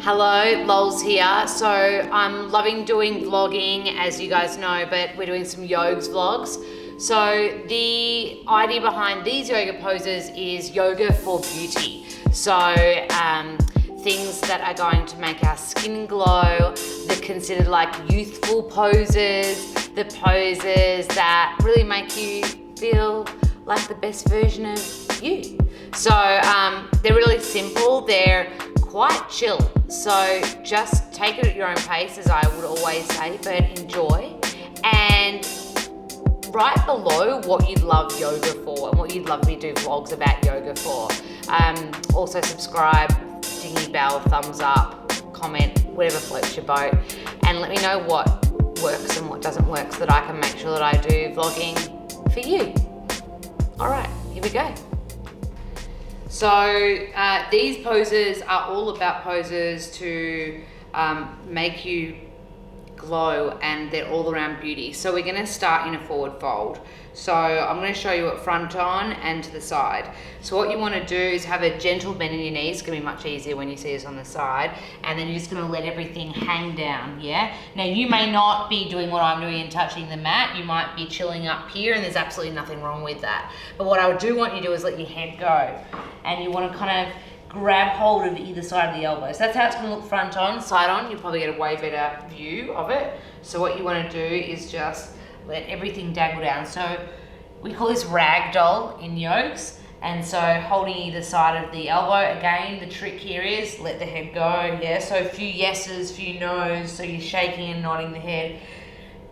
Hello, Lols here. So I'm loving doing vlogging, as you guys know, but we're doing some yoga vlogs. So the idea behind these yoga poses is yoga for beauty. So things that are going to make our skin glow, they're considered like youthful poses, the poses that really make you feel like the best version of you. So they're really simple, they're quite chill. So just take it at your own pace, as I would always say, but enjoy. And write below what you'd love yoga for and what you'd love me to do vlogs about yoga for. Also subscribe, dingy bell, thumbs up, comment, whatever floats your boat. And let me know what works and what doesn't work so that I can make sure that I do vlogging for you. All right, here we go. So these poses are all about poses to make you glow, and they're all around beauty. So we're gonna start in a forward fold. So I'm gonna show you it front on and to the side. So what you wanna do is have a gentle bend in your knees. It's gonna be much easier when you see us on the side. And then you're just gonna let everything hang down, yeah? Now you may not be doing what I'm doing and touching the mat. You might be chilling up here, and there's absolutely nothing wrong with that. But what I do want you to do is let your head go. And you wanna kind of grab hold of either side of the elbows. That's how it's gonna look front on, side on. You'll probably get a way better view of it. So what you wanna do is just let everything dangle down. So we call this ragdoll in yokes. And so holding either side of the elbow, again, the trick here is let the head go, yeah? So a few yeses, few no's, so you're shaking and nodding the head.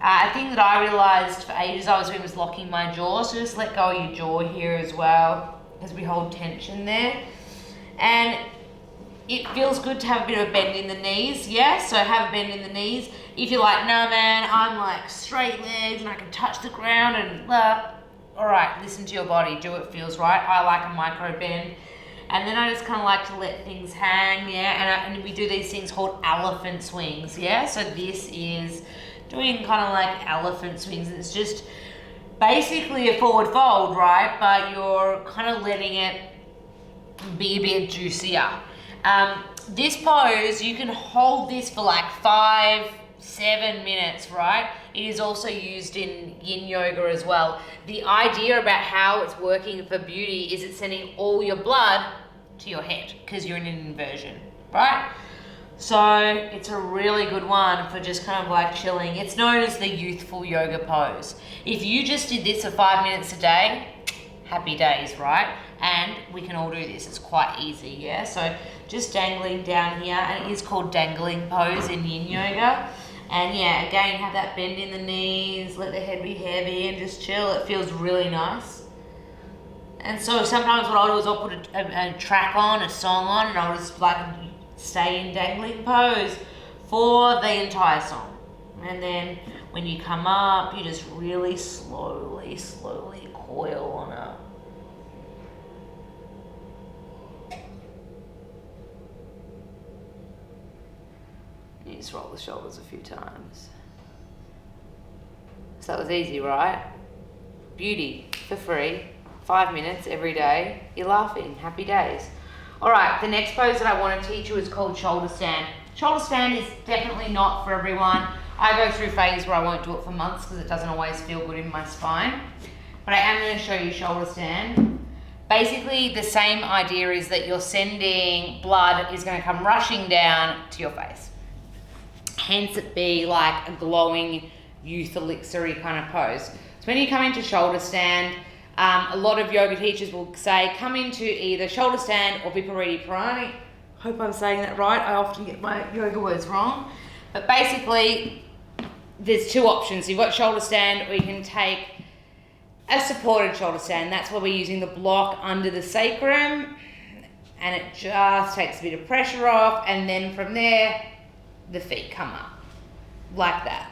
A thing that I realized for ages I was doing was locking my jaw. So just let go of your jaw here as well, as we hold tension there. And it feels good to have a bit of a bend in the knees, yeah? So have a bend in the knees. If you're like, no man, I'm like straight legs and I can touch the ground and blah. All right, listen to your body, do what feels right. I like a micro bend. And then I just kind of like to let things hang, yeah? And we do these things called elephant swings, yeah? So this is doing kind of like elephant swings. It's just basically a forward fold, right? But you're kind of letting it be a bit juicier. This pose, you can hold this for like 5-7 minutes, right? It is also used in yin yoga as well. The idea about how it's working for beauty is it's sending all your blood to your head because you're in an inversion, right? So it's a really good one for just kind of like chilling. It's known as the youthful yoga pose. If you just did this for 5 minutes a day, happy days, right? And we can all do this, it's quite easy, yeah? So just dangling down here, and it is called dangling pose in yin yoga. And yeah, again, have that bend in the knees, let the head be heavy and just chill. It feels really nice. And so sometimes what I'll do is I'll put a track on, a song on, and I'll just like stay in dangling pose for the entire song. And then when you come up, you just really slowly coil on up. You just roll the shoulders a few times. So that was easy, right? Beauty for free, 5 minutes every day. You're laughing, happy days. All right, the next pose that I want to teach you is called shoulder stand. Shoulder stand is definitely not for everyone. I go through phases where I won't do it for months because it doesn't always feel good in my spine. But I am going to show you shoulder stand. Basically, the same idea is that you're sending blood is going to come rushing down to your face. Hence it be like a glowing youth elixir-y kind of pose. So when you come into shoulder stand, a lot of yoga teachers will say, come into either shoulder stand or Viparita Pranayama. Hope I'm saying that right. I often get my yoga words wrong. But basically, there's two options. You've got shoulder stand, or you can take a supported shoulder stand. That's where we're using the block under the sacrum, and it just takes a bit of pressure off, and then from there, the feet come up like that,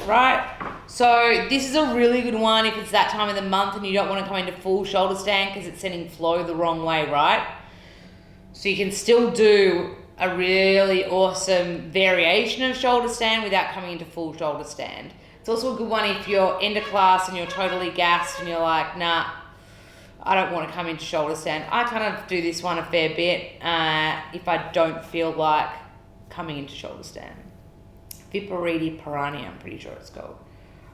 right? So this is a really good one if it's that time of the month and you don't want to come into full shoulder stand because it's sending flow the wrong way, right? So you can still do a really awesome variation of shoulder stand without coming into full shoulder stand. It's also a good one if you're end of class and you're totally gassed and you're like, nah, I don't want to come into shoulder stand. I kind of do this one a fair bit if I don't feel like coming into shoulder stand. Vipariti Parani, I'm pretty sure it's called.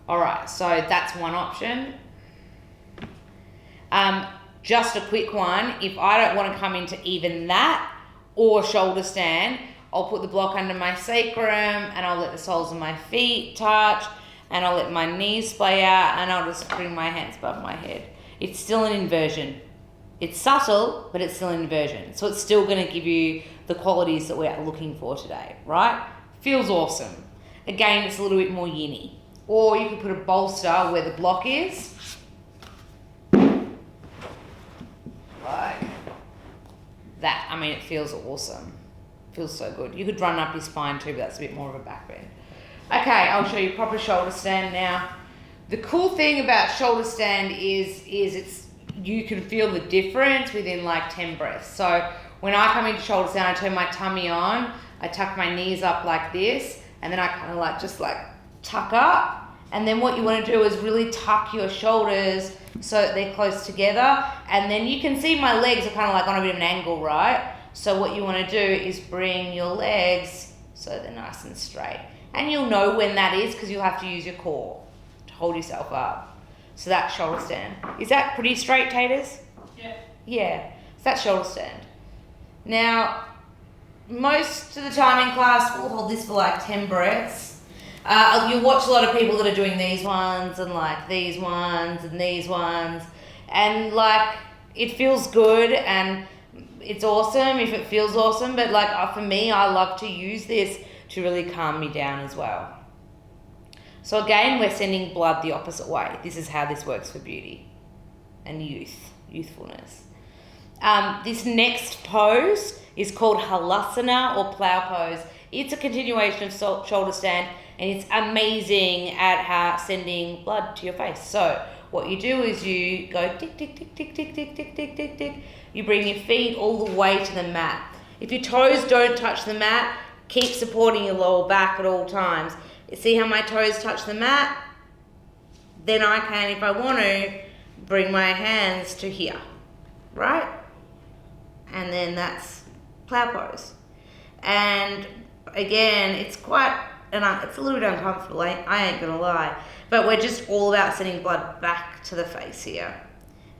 All right, so that's one option. Just a quick one, if I don't want to come into even that or shoulder stand, I'll put the block under my sacrum and I'll let the soles of my feet touch and I'll let my knees splay out and I'll just bring my hands above my head. It's still an inversion. It's subtle, but it's still an inversion. So it's still going to give you the qualities that we're looking for today, right? Feels awesome. Again, it's a little bit more yin-y. Or you could put a bolster where the block is. Like that. I mean, it feels awesome. Feels so good. You could run up your spine too, but that's a bit more of a back bend. Okay, I'll show you proper shoulder stand now. The cool thing about shoulder stand is you can feel the difference within like 10 breaths. So when I come into shoulder stand, I turn my tummy on, I tuck my knees up like this, and then I kind of like just like tuck up. And then what you want to do is really tuck your shoulders so that they're close together. And then you can see my legs are kind of like on a bit of an angle, right? So what you want to do is bring your legs so they're nice and straight. And you'll know when that is because you'll have to use your core to hold yourself up. So that's shoulder stand. Is that pretty straight, Taters? Yeah. Yeah, so that's shoulder stand. Now, most of the time in class, we'll hold this for like 10 breaths. You'll watch a lot of people that are doing these ones and like these ones and these ones. And like, it feels good and it's awesome if it feels awesome. But like for me, I love to use this to really calm me down as well. So again, we're sending blood the opposite way. This is how this works for beauty and youthfulness. This next pose is called Halasana or Plow pose. It's a continuation of shoulder stand and it's amazing at sending blood to your face. So what you do is you go tick, tick, tick, tick, tick, tick, tick, tick, tick, tick. You bring your feet all the way to the mat. If your toes don't touch the mat, keep supporting your lower back at all times. You see how my toes touch the mat? Then I can, if I want to, bring my hands to here, right? And then that's Plow pose. And again, it's a little bit uncomfortable, I ain't gonna lie. But we're just all about sending blood back to the face here.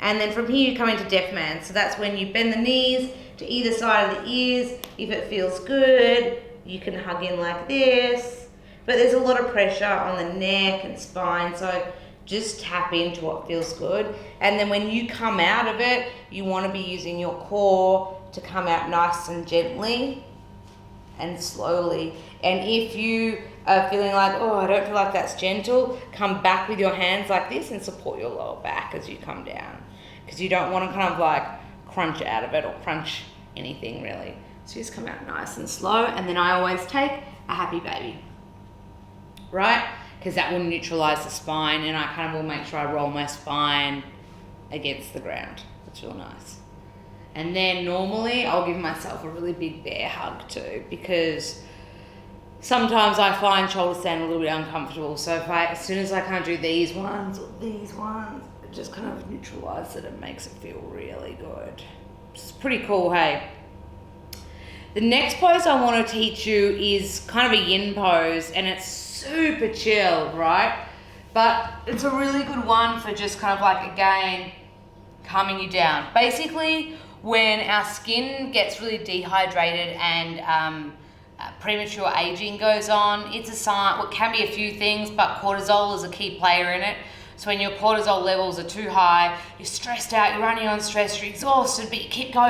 And then from here you come into deaf man. So that's when you bend the knees to either side of the ears. If it feels good, you can hug in like this. But there's a lot of pressure on the neck and spine, so just tap into what feels good. And then when you come out of it, you want to be using your core to come out nice and gently and slowly. And if you are feeling like, oh, I don't feel like that's gentle, come back with your hands like this and support your lower back as you come down. Because you don't want to kind of like crunch out of it or crunch anything really. So just come out nice and slow. And then I always take a happy baby, right? Because that will neutralize the spine and I kind of will make sure I roll my spine against the ground. That's real nice. And then normally I'll give myself a really big bear hug too, because sometimes I find shoulder stand a little bit uncomfortable. So as soon as I kind of do these ones or these ones, it just kind of neutralizes it and makes it feel really good. It's pretty cool, hey? The next pose I want to teach you is kind of a yin pose and it's super chill, right? But it's a really good one for just kind of like, again, calming you down. Basically, when our skin gets really dehydrated and premature aging goes on, it's a sign, what can be a few things, but cortisol is a key player in it. So when your cortisol levels are too high, you're stressed out, you're running on stress, you're exhausted, but you keep go.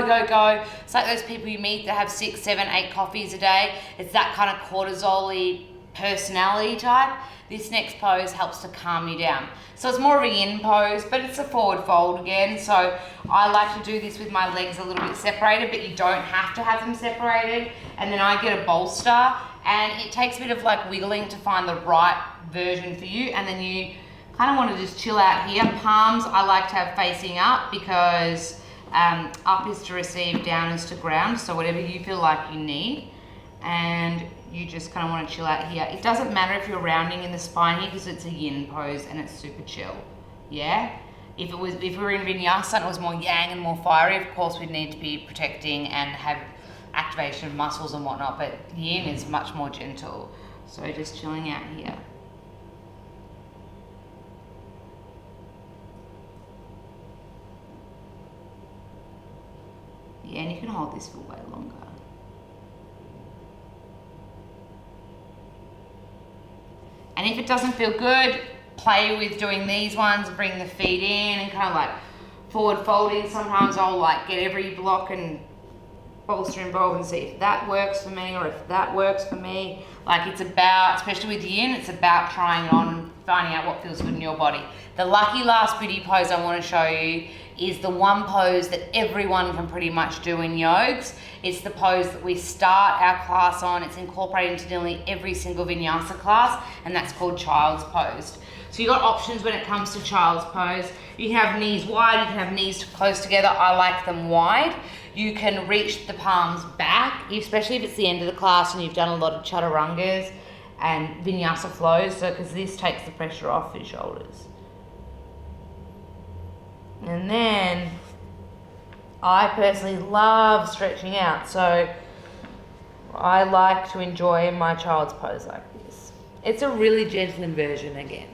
It's like those people you meet that have 6, 7, 8 coffees a day. It's that kind of cortisol-y personality type. This next pose helps to calm you down. So it's more of a yin pose, but it's a forward fold again. So I like to do this with my legs a little bit separated, but you don't have to have them separated. And then I get a bolster, and it takes a bit of like wiggling to find the right version for you. And then you kind of want to just chill out here. Palms I like to have facing up because up is to receive, down is to ground. So whatever you feel like you need. And you just kind of want to chill out here. It doesn't matter if you're rounding in the spine here because it's a yin pose and it's super chill. Yeah? If we were in vinyasa and it was more yang and more fiery, of course we'd need to be protecting and have activation of muscles and whatnot, but yin is much more gentle. So just chilling out here. Yeah, and you can hold this for way longer. And if it doesn't feel good, play with doing these ones, bring the feet in and kind of like forward folding. Sometimes I'll like get every block and bolster involved and see if that works for me or if that works for me. Like it's about, especially with yin, it's about trying it on and finding out what feels good in your body. The lucky last beauty pose I want to show you is the one pose that everyone can pretty much do in yokes. It's the pose that we start our class on. It's incorporated into nearly every single vinyasa class, and that's called child's pose. So you've got options when it comes to child's pose. You can have knees wide, you can have knees close together. I like them wide. You can reach the palms back, especially if it's the end of the class and you've done a lot of chaturangas and vinyasa flows, so because this takes the pressure off your shoulders. And then I personally love stretching out, so I like to enjoy my child's pose like this. It's a really gentle inversion again,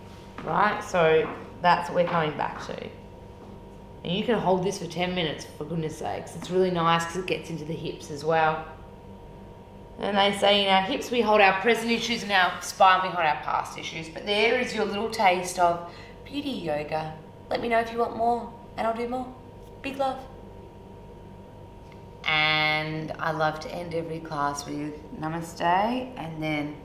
right? So that's what we're coming back to. And you can hold this for 10 minutes, for goodness sakes. It's really nice because it gets into the hips as well. And they say in our hips we hold our present issues and our spine we hold our past issues. But there is your little taste of beauty yoga. Let me know if you want more and I'll do more. Big love. And I love to end every class with namaste and then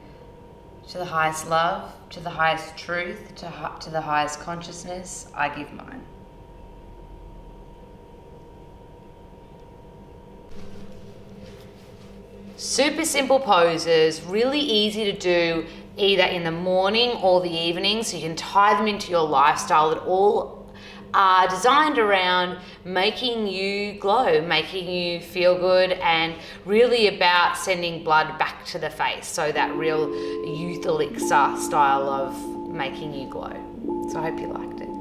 to the highest love, to the highest truth, to the highest consciousness, I give mine. Super simple poses, really easy to do either in the morning or the evening, so you can tie them into your lifestyle that all are designed around making you glow, making you feel good, and really about sending blood back to the face. So that real youth elixir style of making you glow. So I hope you liked it.